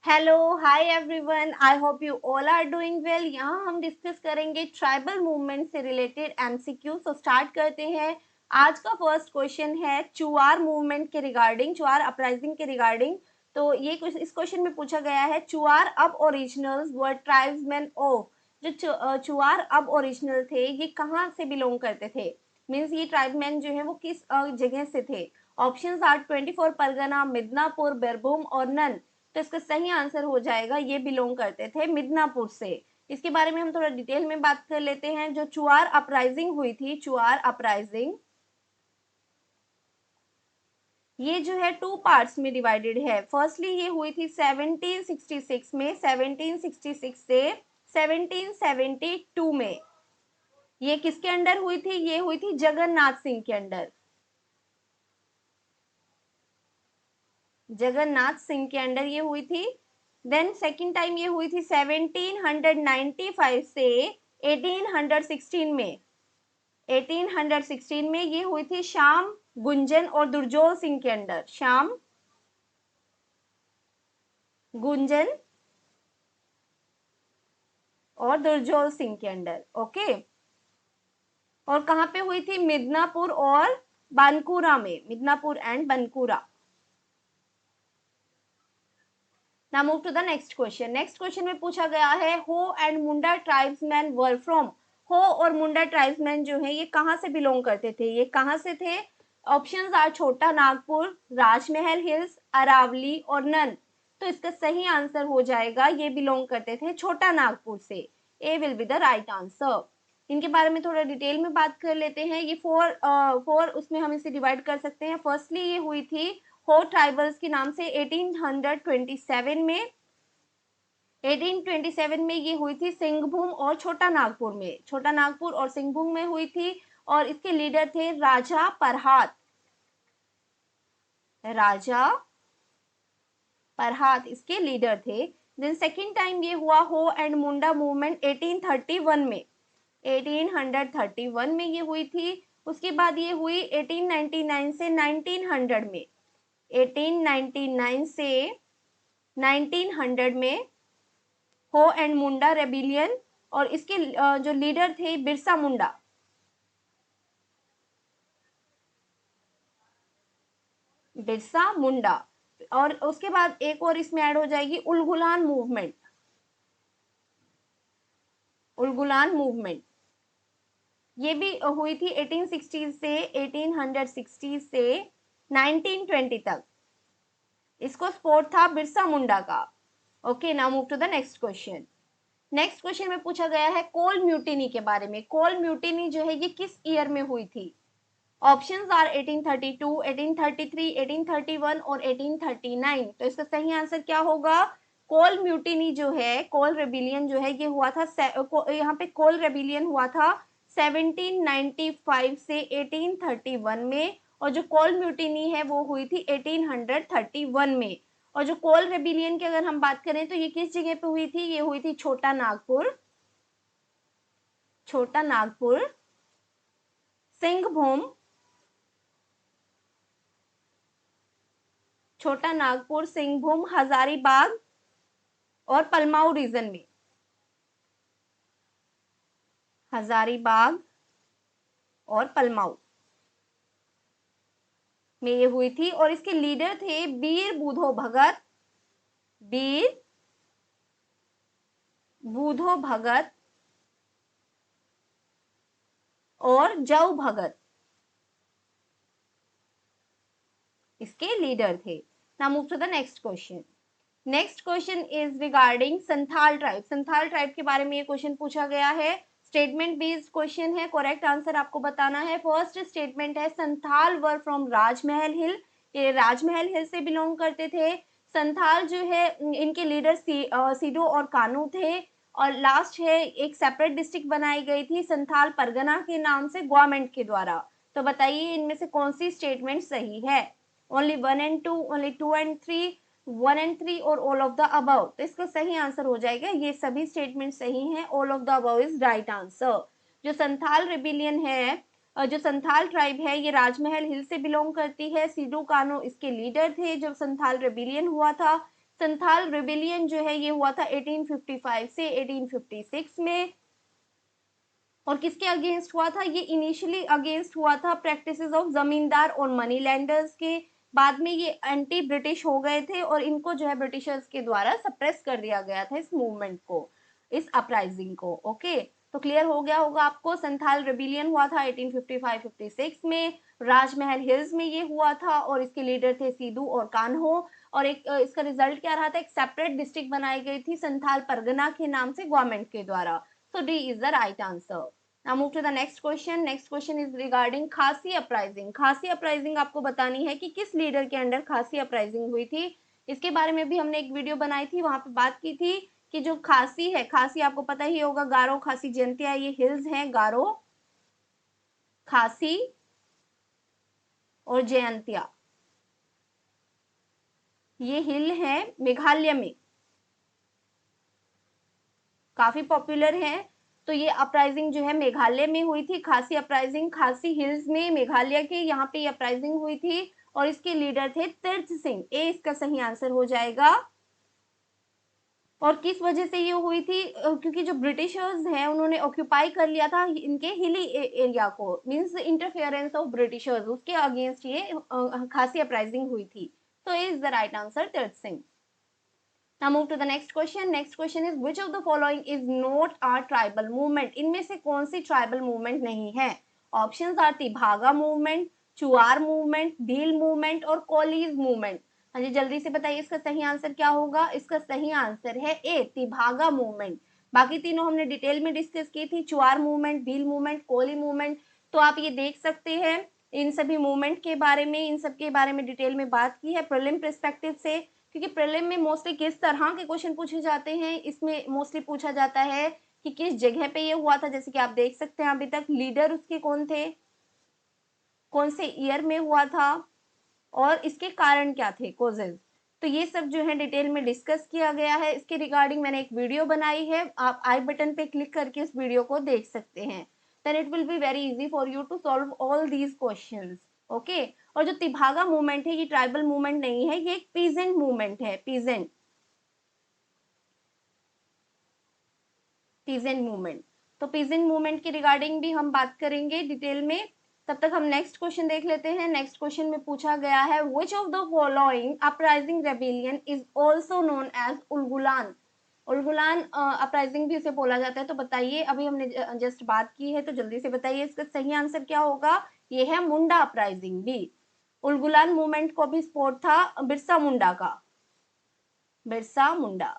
Hello hi everyone, I hope you all are doing well. यहाँ हम discuss करेंगे tribal movement से related MCQ. So start करते हैं। आज का फर्स्ट क्वेश्चन है चुआर मूवमेंट के रिगार्डिंग, चुआर अपराइजिंग के रिगार्डिंग। तो ये इस क्वेश्चन में पूछा गया है, चुआर अब ओरिजिनल्स वर ट्राइब्समैन ऑफ। जो चुआर अब ओरिजिनल थे ये कहाँ से बिलोंग करते थे, मीन्स ये ट्राइबमैन जो है वो किस जगह से थे। ऑप्शंस आर 24 परगना, मिदनापुर, बिरभूम और नन। तो इसका सही आंसर हो जाएगा ये बिलोंग करते थे मिदनापुर से। इसके बारे में हम थोड़ा डिटेल में बात कर लेते हैं। जो चुआर अपराइजिंग हुई थी, चुआर अपराइजिंग, ये जो है टू पार्ट्स में डिवाइडेड है। फर्स्टली ये हुई थी 1766 में, 1766 से 1772 में। ये किसके अंडर हुई थी? ये हुई थी जगन्नाथ सिंह के अंडर, जगन्नाथ सिंह के अंडर ये हुई थी। देन सेकंड टाइम ये हुई थी 1795 से 1816 में। 1816 में ये हुई थी श्याम गुंजन और दुर्जोय सिंह के अंडर, श्याम गुंजन और दुर्जोय सिंह के अंडर। ओके, और कहां पे हुई थी? मिदनापुर और बानकुरा में, Midnapore and Bankura. Now move to the next question. Next question में पूछा गया है, Ho and Munda tribesman were from. Ho और मुंडा ट्राइब्समैन जो है ये कहाँ से बिलोंग करते थे, ये कहाँ से थे? ऑप्शंस आर छोटा नागपुर, राजमहल हिल्स, अरावली और नन। तो इसका सही आंसर हो जाएगा ये बिलोंग करते थे छोटा नागपुर से। A will be the right answer. इनके बारे में थोड़ा डिटेल में बात कर लेते हैं। ये फोर उसमें हम इसे डिवाइड कर सकते हैं। फर्स्टली ये हुई थी हो ट्राइबल्स के नाम से 1827 में। 1827 में ये हुई थी सिंहभूम और छोटा नागपुर में, छोटा नागपुर और सिंहभूम में हुई थी। और इसके लीडर थे राजा परहात, राजा परहात इसके लीडर थे। देन सेकेंड टाइम ये हुआ हो एंड मुंडा मूवमेंट 1831 में, 1831 में ये हुई थी। उसके बाद ये हुई 1899 से 1900 में, 1899 से 1900 में हो एंड मुंडा रेबिलियन। और इसके जो लीडर थे बिरसा मुंडा, बिरसा मुंडा। और उसके बाद एक और इसमें ऐड हो जाएगी उलगुलान मूवमेंट, उलगुलान मूवमेंट। ये भी हुई थी 1860 से 1860 से 1920 तक। इसको सपोर्ट था बिरसा मुंडा का। Okay, now move to the next question. Next question में पूछा गया है कोल म्यूटिनी के बारे में। कोल म्यूटिनी जो है ये किस ईयर में हुई थी? ऑप्शंस आर 1832, 1833, 1831 और 1839। तो इसका सही आंसर क्या होगा? कोल म्यूटिनी जो है, कोल रेबिलियन जो है ये हुआ था, यहाँ पे कोल रेबिलियन हुआ था 1795 से 1831 में। और जो कोल म्यूटिनी है वो हुई थी 1831 में। और जो कोल रेबिलियन की अगर हम बात करें तो ये किस जगह पे हुई थी? ये हुई थी छोटा नागपुर, छोटा नागपुर, सिंहभूम, छोटा नागपुर, सिंहभूम, हजारीबाग और पलमाऊ रीजन में, हजारीबाग और पलमाऊ में ये हुई थी। और इसके लीडर थे बीर बूधो भगत, बीर बूधो भगत और जव भगत इसके लीडर थे। Now move to the next question. Next question is regarding Santhal tribe. Santhal tribe के बारे में ये क्वेश्चन पूछा गया है। स्टेटमेंट बेस्ड क्वेश्चन है, करेक्ट आंसर आपको बताना है। फर्स्ट स्टेटमेंट है संथाल वर फ्रॉम राजमहल हिल, ये राजमहल हिल से बिलोंग करते थे। संथाल जो है इनके लीडर सीडो और कानू थे। और लास्ट है एक सेपरेट डिस्ट्रिक्ट बनाई गई थी संथाल परगना के नाम से गवर्नमेंट के द्वारा। तो बताइए इनमें से कौन सी स्टेटमेंट सही है? Only 1 and 2, only 2 and 3, 1 and 3 और ऑल ऑफ द अबव। तो इसका सही आंसर हो जाएगा ये सभी स्टेटमेंट सही हैं, all of the above is right answer. जो संथाल रिबिलियन है, जो संथाल ट्राइब है ये राजमहल हिल से बिलोंग करती है। सीडू कानो इसके लीडर थे जब संथाल रिबिलियन हुआ था। संथाल रिबेलियन जो है ये हुआ था 1855 से 1856 में। और किसके अगेंस्ट हुआ था? ये इनिशियली अगेंस्ट हुआ था प्रैक्टिसेस ऑफ जमींदार और मनी लैंडर्स के। बाद में ये एंटी ब्रिटिश हो गए थे और इनको जो है ब्रिटिशर्स के द्वारा सप्रेस कर दिया गया था इस मूवमेंट को, इस अपराइजिंग को। ओके, तो क्लियर हो गया होगा आपको। संथाल रिबेलियन हुआ था 1855-56 में, राजमहल हिल्स में ये हुआ था और इसके लीडर थे सीधू और कान्हो। और एक इसका रिजल्ट क्या रहा था? एक सेपरेट डिस्ट्रिक्ट बनाई गई थी संथाल परगना के नाम से गवर्नमेंट के द्वारा। So D is the right answer. Now move to the next question. Next question is regarding खासी अपराइजिंग। खासी अपराइजिंग आपको बतानी है कि किस लीडर के अंडर खासी अपराइजिंग हुई थी। इसके बारे में भी हमने एक वीडियो बनाई थी, वहां पे बात की थी कि जो खासी है, खासी आपको पता ही होगा, गारो खासी जयंतिया, ये हिल्स हैं, गारो खासी और जयंतिया, ये हिल है मेघालय में, काफी पॉपुलर है। तो ये अपराइजिंग जो है मेघालय में हुई थी, खासी अपराइजिंग, खासी हिल्स में मेघालय के, यहाँ पे ये अपराइजिंग हुई थी और इसके लीडर थे तीर्थ सिंह। ए इसका सही आंसर हो जाएगा। और किस वजह से ये हुई थी? क्योंकि जो ब्रिटिशर्स हैं उन्होंने ऑक्यूपाई कर लिया था इनके हिली एरिया को, मींस इंटरफेरेंस ऑफ ब्रिटिशर्स, उसके अगेंस्ट ये खासी अपराइजिंग हुई थी। तो इज द राइट आंसर तीर्थ Singh. Now move to the next question. Next question is which of the following is not a tribal movement? इनमें से कौन सी ट्राइबल मूवमेंट नहीं है? Options are Tebhaga movement, Chuar movement, Bhil movement और कोलीज मूवमेंट। हाँ जी, जल्दी से बताइए इसका सही आंसर क्या होगा? इसका सही आंसर है ए, तिभागा मूवमेंट। बाकी तीनों हमने डिटेल में डिस्कस की थी, Chuar movement, Bhil movement, Koli movement. तो आप ये देख सकते हैं इन सभी मूवमेंट के बारे में, इन सब के बारे में डिटेल में बात की है प्रीलिम पर्सपेक्टिव से। क्योंकि प्रीलिम में मोस्टली किस तरह के क्वेश्चन पूछे जाते हैं, इसमें मोस्टली पूछा जाता है कि किस जगह पे ये हुआ था। जैसे कि आप देख सकते हैं अभी तक लीडर उसके कौन थे, कौन से ईयर में हुआ था और इसके कारण क्या थे, कोजेज। तो ये सब जो है डिटेल में डिस्कस किया गया है। इसके रिगार्डिंग मैंने एक वीडियो बनाई है, आप आई बटन पे क्लिक करके इस वीडियो को देख सकते हैं। Then it will be very easy for you to solve all these questions. Okay, और जो तिभागा मूवमेंट है ये ट्राइबल मूवमेंट नहीं है, ये एक पीजेंट मूवमेंट है, पीजेंट पीजेंट मूवमेंट। तो पीजेंट मूवमेंट की रिगार्डिंग भी हम बात करेंगे डिटेल में। तब तक हम नेक्स्ट क्वेश्चन देख लेते हैं। नेक्स्ट क्वेश्चन में पूछा गया है which of the following uprising rebellion is also known as Ulgulan. Ulgulan uprising भी इसे बोला जाता है। तो बताइए, अभी हमने जस्ट बात की है तो जल्दी से बताइए इसका सही आंसर क्या होगा? ये है मुंडा अपराइजिंग भी। उलगुलान मूवमेंट को भी सपोर्ट था बिरसा मुंडा का, Birsa Munda.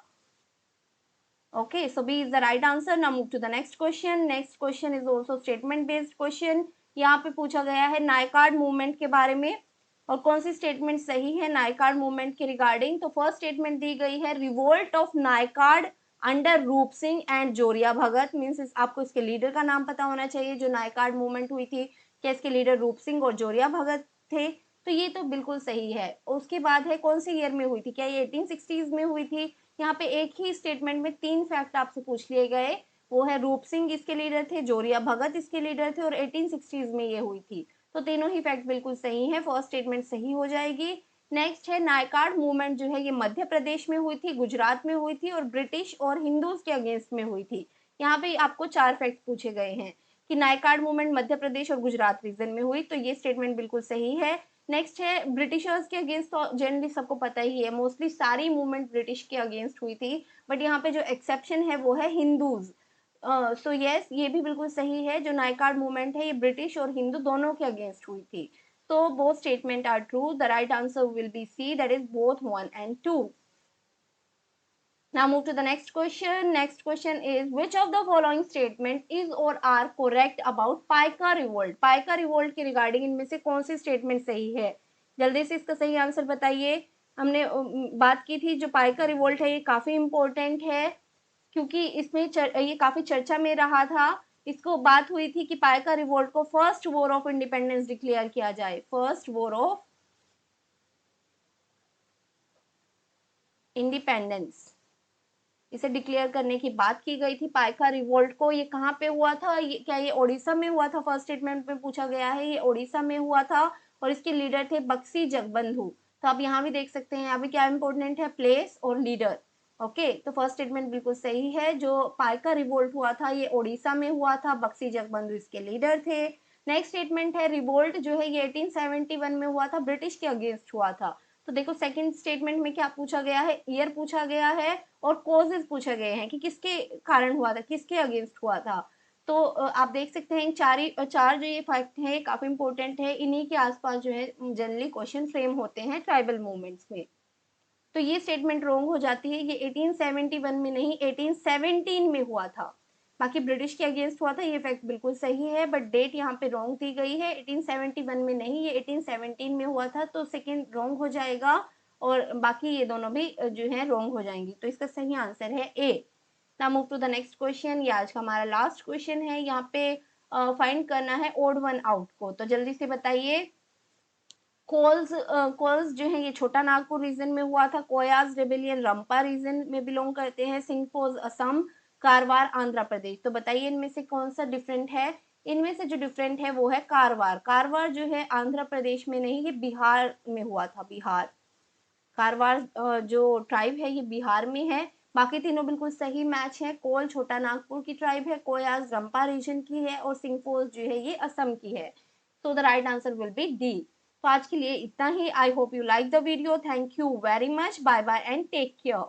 Okay, so B is the right answer. Now move to the next question. Next question is also statement based question. यहाँ पे पूछा गया है नायकार्ड मूवमेंट के बारे में और कौन सी स्टेटमेंट सही है नायकार्ड मूवमेंट के रिगार्डिंग। तो फर्स्ट स्टेटमेंट दी गई है रिवोल्ट ऑफ नायकार्ड अंडर रूप सिंह एंड जोरिया भगत। मीन्स आपको इसके लीडर का नाम पता होना चाहिए। जो नायकार्ड मूवमेंट हुई थी, क्या इसके लीडर रूप सिंह और जोरिया भगत थे? तो ये तो बिल्कुल सही है। उसके बाद है कौन से ईयर में हुई थी, क्या ये 1860s में हुई थी? यहाँ पे एक ही स्टेटमेंट में तीन फैक्ट आपसे पूछ लिए गए। वो है रूप सिंह इसके लीडर थे, जोरिया भगत इसके लीडर थे और 1860s में ये हुई थी। तो तीनों ही फैक्ट बिल्कुल सही है, फर्स्ट स्टेटमेंट सही हो जाएगी। नेक्स्ट है नायकार्ड मूवमेंट जो है ये मध्य प्रदेश में हुई थी, गुजरात में हुई थी और ब्रिटिश और हिंदूज के अगेंस्ट में हुई थी। यहाँ पे आपको चार फैक्ट पूछे गए हैं कि नायकार्ड मूवमेंट मध्य प्रदेश और गुजरात रीजन में हुई, तो ये स्टेटमेंट बिल्कुल सही है। नेक्स्ट है ब्रिटिशर्स के अगेंस्ट, तो जनरली सबको पता ही है, मोस्टली सारी मूवमेंट ब्रिटिश के अगेंस्ट हुई थी, बट यहाँ पे जो एक्सेप्शन है वो है हिंदूज। सो यस, ये भी बिल्कुल सही है। जो नायकार्ड मूवमेंट है ये ब्रिटिश और हिंदू दोनों के अगेंस्ट हुई थी। तो both statement are true. The right answer will be C, that is both 1 and 2. Now move to the next question. Next question is which of the following statement is or are correct about Paika revolt. Paika revolt के regarding इनमें से कौन सी statement सही है? जल्दी से इसका सही आंसर बताइए। हमने बात की थी जो पाइका रिवोल्ट है ये काफी इंपॉर्टेंट है क्योंकि इसमें ये काफी चर्चा में रहा था। इसको बात हुई थी कि पाइका रिवोल्ट को first war of independence declare किया जाए, फर्स्ट वॉर ऑफ इंडिपेंडेंस इसे डिक्लेयर करने की बात की गई थी। पाइका रिवोल्ट को ये कहाँ पे हुआ था? ये क्या ये ओडिशा में हुआ था? फर्स्ट स्टेटमेंट में पूछा गया है, ये ओडिशा में हुआ था और इसके लीडर थे बक्सी जगबंधु। तो आप यहाँ भी देख सकते हैं, यहाँ भी क्या इंपॉर्टेंट है, प्लेस और लीडर। ओके, तो फर्स्ट स्टेटमेंट बिल्कुल सही है। जो पाइका रिवोल्ट हुआ था ये ओडिशा में हुआ था, बक्सी जगबंधु इसके लीडर थे। नेक्स्ट स्टेटमेंट है रिवोल्ट जो है ये 1871 में हुआ था, ब्रिटिश के अगेंस्ट हुआ था। तो देखो सेकंड स्टेटमेंट में क्या पूछा गया है, ईयर पूछा गया है और कॉजेज पूछे गए हैं कि किसके कारण हुआ था, किसके अगेंस्ट हुआ था। तो आप देख सकते हैं चार जो ये फैक्ट है काफी इंपॉर्टेंट है, इन्हीं के आसपास जो है जनरली क्वेश्चन फ्रेम होते हैं ट्राइबल मूवमेंट्स में। तो ये स्टेटमेंट रॉन्ग हो जाती है, ये 1871 में नहीं 1817 में हुआ था, बाकी ब्रिटिश के अगेंस्ट हुआ था, ये फैक्ट बिल्कुल सही है, बट डेट यहाँ पे रॉन्ग दी गई है, 1871 में नहीं ये 1817 में हुआ था, तो सेकेंड रॉन्ग हो जाएगा और बाकी ये दोनों भी जो है रॉन्ग हो जाएंगी। तो इसका सही आंसर है A. Now move to the next question, ये आज का हमारा लास्ट क्वेश्चन है। यहाँ पे फाइंड करना है ओड वन आउट को, तो जल्दी से बताइए। कोल्स जो है ये छोटा नागपुर रीजन में हुआ था, कोयाज रेबेलियन रंपा रीजन में बिलोंग करते हैं, सिंगफोज असम, कारवार आंध्र प्रदेश। तो बताइए इनमें से कौन सा डिफरेंट है। इनमें से जो डिफरेंट है वो है कारवार। कारवार जो है आंध्र प्रदेश में नहीं, ये बिहार में हुआ था, बिहार। कारवार जो ट्राइब है ये बिहार में है। बाकी तीनों बिल्कुल सही मैच है। कोल छोटा नागपुर की ट्राइब है, कोयाज रंपा रीजन की है और सिंगफोज जो है ये असम की है। So the right answer will be D. तो आज के लिए इतना ही। I hope you like the video. Thank you very much. Bye bye and take care.